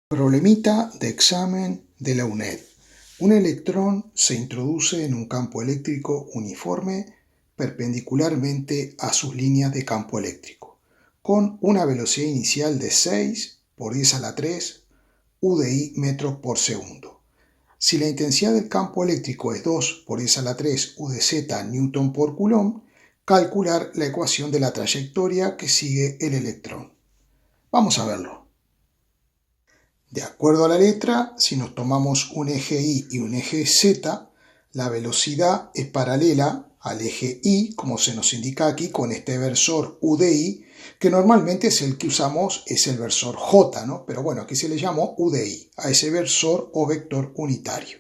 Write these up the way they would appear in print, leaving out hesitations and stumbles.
Problemita de examen de la UNED. Un electrón se introduce en un campo eléctrico uniforme perpendicularmente a sus líneas de campo eléctrico, con una velocidad inicial de 6 por 10 a la 3 UDI metros por segundo. Si la intensidad del campo eléctrico es 2 por 10 a la 3 UdZ newton por coulomb, calcular la ecuación de la trayectoria que sigue el electrón. Vamos a verlo. De acuerdo a la letra, si nos tomamos un eje Y y un eje Z, la velocidad es paralela al eje Y, como se nos indica aquí, con este versor UDI, que normalmente es el que usamos, es el versor J, ¿no? Pero bueno, aquí se le llamó UDI, a ese versor o vector unitario.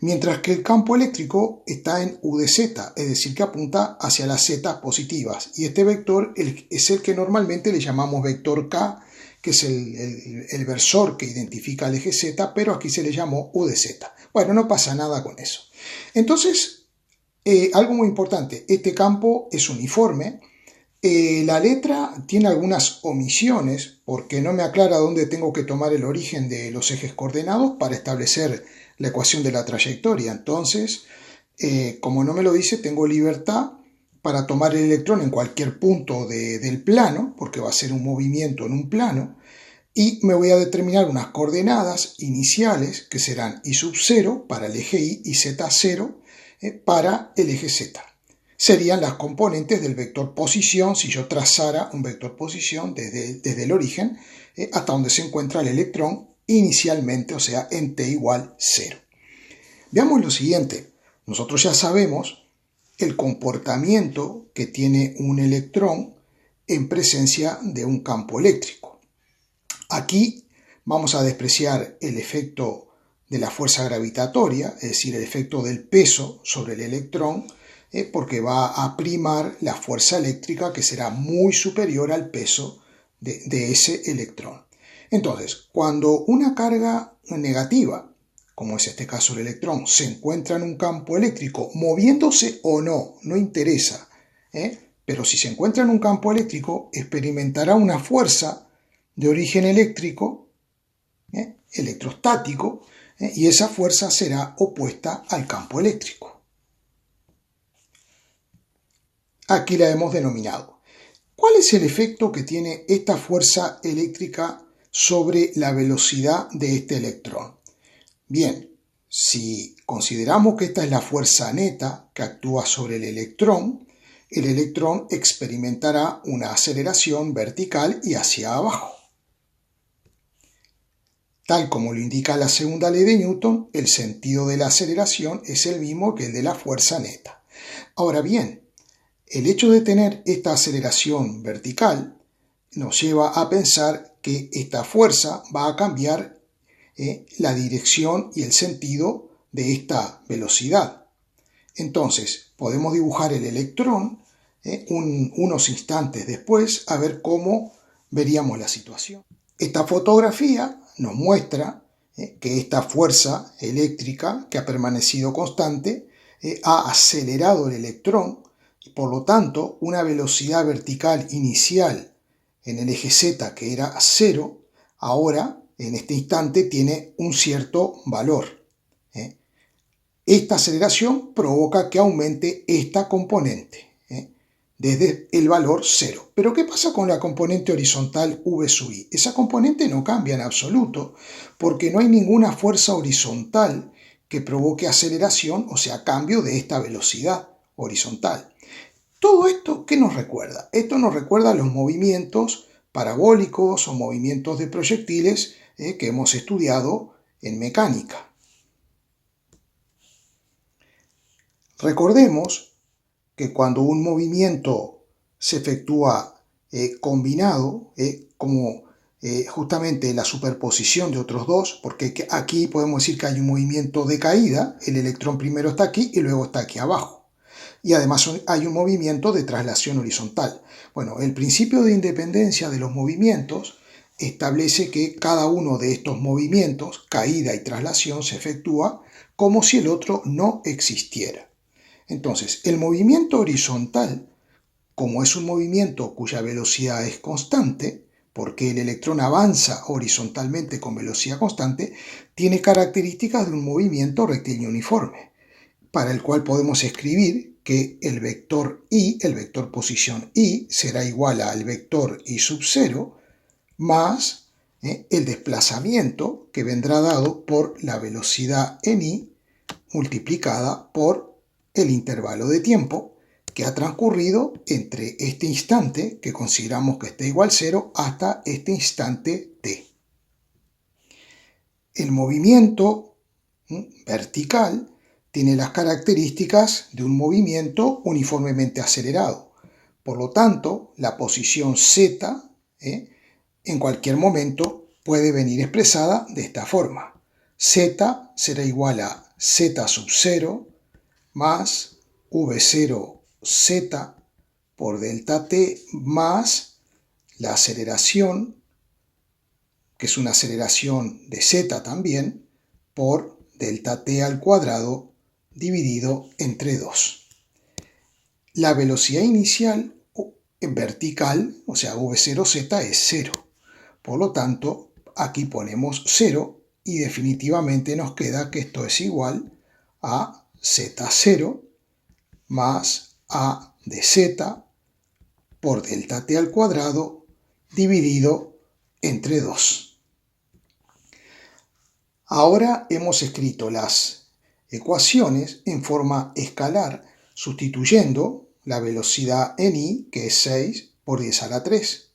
Mientras que el campo eléctrico está en UdZ, es decir, que apunta hacia las Z positivas. Y este vector es el que normalmente le llamamos vector K, que es el versor que identifica el eje Z, pero aquí se le llamó UdZ. Bueno, no pasa nada con eso. Entonces, algo muy importante, este campo es uniforme. La letra tiene algunas omisiones porque no me aclara dónde tengo que tomar el origen de los ejes coordenados para establecer la ecuación de la trayectoria. Entonces, como no me lo dice, tengo libertad para tomar el electrón en cualquier punto del plano, porque va a ser un movimiento en un plano, y me voy a determinar unas coordenadas iniciales que serán I sub 0 para el eje Y y Z0 para el eje Z. Serían las componentes del vector posición si yo trazara un vector posición desde el origen hasta donde se encuentra el electrón inicialmente, o sea, en t igual 0. Veamos lo siguiente. Nosotros ya sabemos el comportamiento que tiene un electrón en presencia de un campo eléctrico. Aquí vamos a despreciar el efecto de la fuerza gravitatoria, es decir, el efecto del peso sobre el electrón, porque va a primar la fuerza eléctrica que será muy superior al peso de ese electrón. Entonces, cuando una carga negativa, como es este caso el electrón, se encuentra en un campo eléctrico, moviéndose o no, no interesa, pero si se encuentra en un campo eléctrico, experimentará una fuerza de origen eléctrico, electrostático, y esa fuerza será opuesta al campo eléctrico. Aquí la hemos denominado. ¿Cuál es el efecto que tiene esta fuerza eléctrica sobre la velocidad de este electrón? Bien, si consideramos que esta es la fuerza neta que actúa sobre el electrón experimentará una aceleración vertical y hacia abajo. Tal como lo indica la segunda ley de Newton, el sentido de la aceleración es el mismo que el de la fuerza neta. Ahora bien, el hecho de tener esta aceleración vertical nos lleva a pensar que esta fuerza va a cambiar la dirección y el sentido de esta velocidad. Entonces, podemos dibujar el electrón unos instantes después a ver cómo veríamos la situación. Esta fotografía nos muestra que esta fuerza eléctrica que ha permanecido constante ha acelerado el electrón y por lo tanto una velocidad vertical inicial en el eje Z que era 0, ahora en este instante tiene un cierto valor. Esta aceleración provoca que aumente esta componente desde el valor 0. Pero ¿qué pasa con la componente horizontal V sub I? Esa componente no cambia en absoluto porque no hay ninguna fuerza horizontal que provoque aceleración, o sea, cambio de esta velocidad horizontal. Todo esto, ¿qué nos recuerda? Esto nos recuerda los movimientos parabólicos o movimientos de proyectiles que hemos estudiado en mecánica. Recordemos que cuando un movimiento se efectúa combinado, como justamente la superposición de otros dos, porque aquí podemos decir que hay un movimiento de caída, el electrón primero está aquí y luego está aquí abajo. Y además hay un movimiento de traslación horizontal. Bueno, el principio de independencia de los movimientos establece que cada uno de estos movimientos, caída y traslación, se efectúa como si el otro no existiera. Entonces, el movimiento horizontal, como es un movimiento cuya velocidad es constante, porque el electrón avanza horizontalmente con velocidad constante, tiene características de un movimiento rectilíneo uniforme, para el cual podemos escribir que el vector I, el vector posición I, será igual al vector I sub 0 más el desplazamiento que vendrá dado por la velocidad en I multiplicada por el intervalo de tiempo que ha transcurrido entre este instante, que consideramos que esté igual a 0, hasta este instante t. El movimiento vertical tiene las características de un movimiento uniformemente acelerado. Por lo tanto, la posición z en cualquier momento puede venir expresada de esta forma. Z será igual a z sub 0 más v0z por delta t más la aceleración, que es una aceleración de z también, por delta t al cuadrado dividido entre 2. La velocidad inicial en vertical, o sea, v0z es 0. Por lo tanto, aquí ponemos 0 y definitivamente nos queda que esto es igual a z0 más a de z por delta t al cuadrado dividido entre 2. Ahora hemos escrito las ecuaciones en forma escalar, sustituyendo la velocidad en I, que es 6 por 10 a la 3.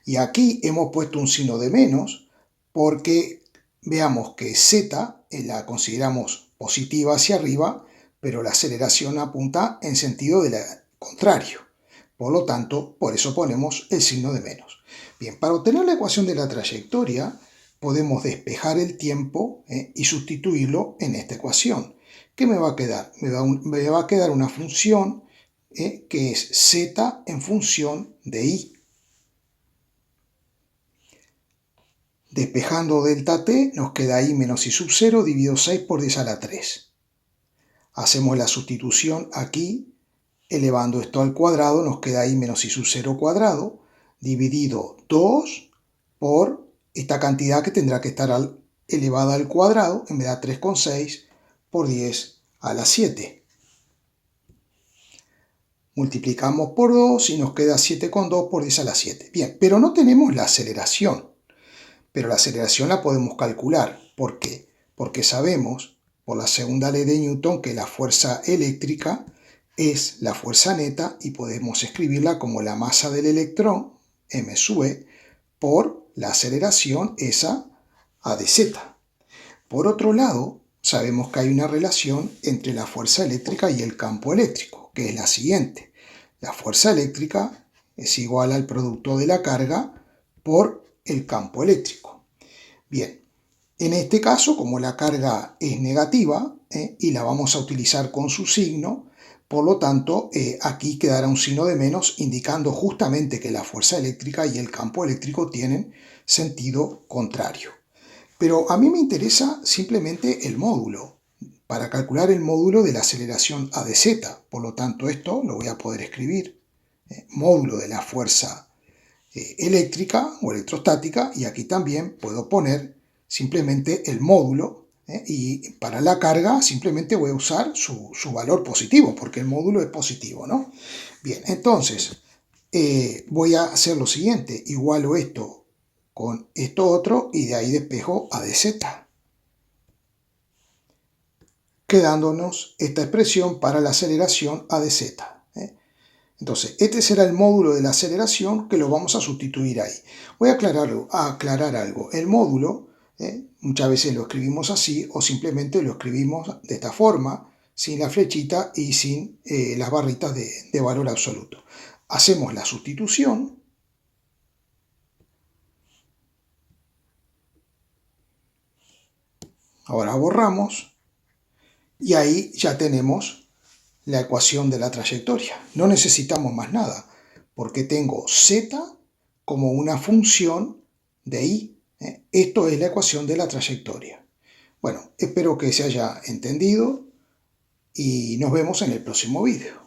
Y aquí hemos puesto un signo de menos porque veamos que z la consideramos positiva hacia arriba, pero la aceleración apunta en sentido contrario. Por lo tanto, por eso ponemos el signo de menos. Bien, para obtener la ecuación de la trayectoria, podemos despejar el tiempo y sustituirlo en esta ecuación. ¿Qué me va a quedar? Me va a quedar una función que es z en función de i. Despejando delta t, nos queda i menos i sub 0 dividido 6 por 10 a la 3. Hacemos la sustitución aquí, elevando esto al cuadrado, nos queda i menos i sub 0 cuadrado, dividido 2 por esta cantidad que tendrá que estar elevada al cuadrado, en vez de 3,6 por 10 a la 7. Multiplicamos por 2 y nos queda 7,2 por 10 a la 7. Bien, pero no tenemos la aceleración. Pero la aceleración la podemos calcular. ¿Por qué? Porque sabemos, por la segunda ley de Newton, que la fuerza eléctrica es la fuerza neta y podemos escribirla como la masa del electrón, m sub e, por la aceleración, esa a de z. Por otro lado, sabemos que hay una relación entre la fuerza eléctrica y el campo eléctrico, que es la siguiente. La fuerza eléctrica es igual al producto de la carga por el campo eléctrico. Bien, en este caso, como la carga es negativa y la vamos a utilizar con su signo, por lo tanto, aquí quedará un signo de menos indicando justamente que la fuerza eléctrica y el campo eléctrico tienen sentido contrario. Pero a mí me interesa simplemente el módulo, para calcular el módulo de la aceleración a de z. Por lo tanto, esto lo voy a poder escribir, módulo de la fuerza eléctrica o electrostática, y aquí también puedo poner simplemente el módulo y para la carga simplemente voy a usar su valor positivo porque el módulo es positivo, ¿no? Bien, entonces voy a hacer lo siguiente, igualo esto con esto otro y de ahí despejo a de z, quedándonos esta expresión para la aceleración a de z. Entonces, este será el módulo de la aceleración que lo vamos a sustituir ahí. Voy a aclarar algo. El módulo, muchas veces lo escribimos así o simplemente lo escribimos de esta forma, sin la flechita y sin las barritas de valor absoluto. Hacemos la sustitución. Ahora borramos y ahí ya tenemos la ecuación de la trayectoria. No necesitamos más nada, porque tengo z como una función de i. Esto es la ecuación de la trayectoria. Bueno, espero que se haya entendido y nos vemos en el próximo vídeo.